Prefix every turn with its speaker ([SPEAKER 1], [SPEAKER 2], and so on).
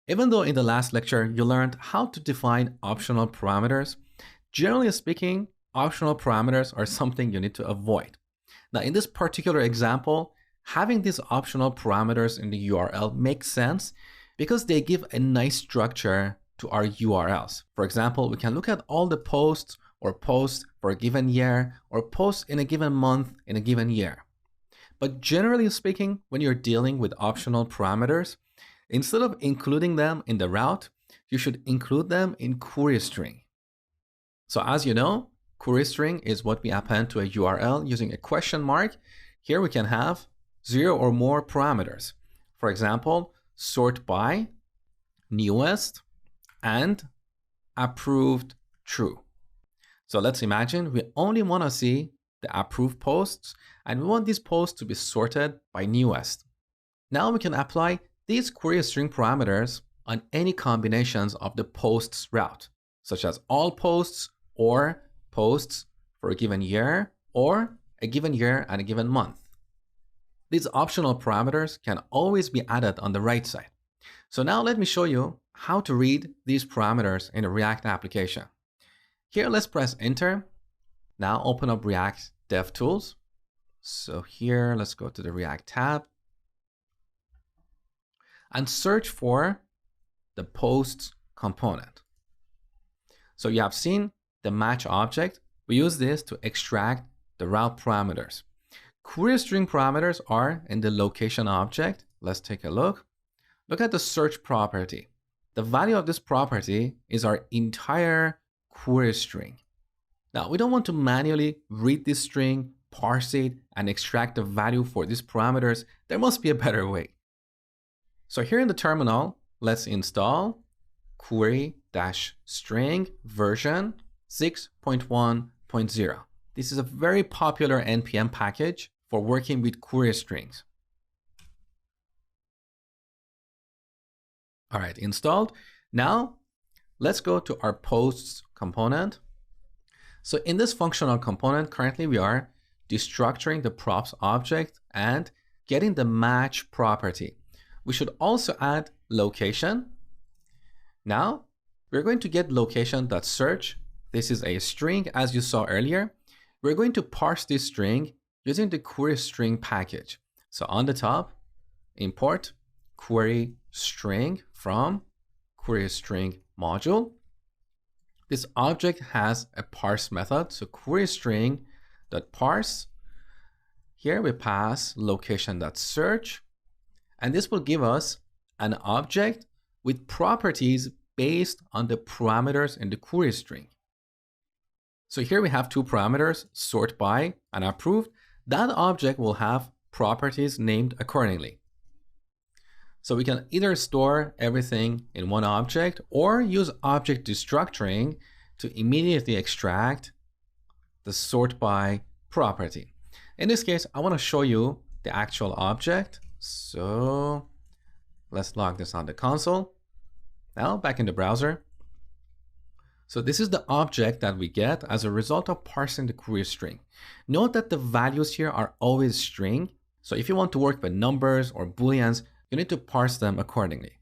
[SPEAKER 1] Even though in the last lecture you learned how to define optional parameters, generally speaking, optional parameters are something you need to avoid. Now, in this particular example, having these optional parameters in the URL makes sense because they give a nice structure to our URLs. For example, we can look at all the posts or posts for a given year or posts in a given month in a given year. But generally speaking, when you're dealing with optional parameters, instead of including them in the route, you should include them in query string. So as you know, query string is what we append to a URL using a question mark. Here we can have 0 or more parameters. For example, sort by, newest, and approved true. So let's imagine we only want to see the approved posts, and we want these posts to be sorted by newest. Now we can apply these query string parameters on any combinations of the posts route, such as all posts or posts for a given year or a given year and a given month. These optional parameters can always be added on the right side. So now let me show you how to read these parameters in a React application. Here, let's press enter. Now open up React DevTools. So here, let's go to the React tab and search for the posts component. So you have seen the match object. We use this to extract the route parameters. Query string parameters are in the location object. Let's take a look. Look at the search property. The value of this property is our entire query string. Now, we don't want to manually read this string, parse it, and extract the value for these parameters. There must be a better way. So here in the terminal, let's install query-string version 6.1.0. This is a very popular NPM package for working with query strings. All right, installed. Now, let's go to our posts component. So in this functional component, currently we are destructuring the props object and getting the match property. We should also add location. Now, we're going to get location.search. This is a string, as you saw earlier. We're going to parse this string using the query string package. So on the top, import query string from query string module. This object has a parse method. So query string.parse. Here we pass location.search. And this will give us an object with properties based on the parameters in the query string. So here we have two parameters, sort by and approved. That object will have properties named accordingly. So we can either store everything in one object or use object destructuring to immediately extract the sort by property. In this case, I want to show you the actual object. So let's log this on the console. Now back in the browser. So this is the object that we get as a result of parsing the query string. Note that the values here are always string. So if you want to work with numbers or booleans, you need to parse them accordingly.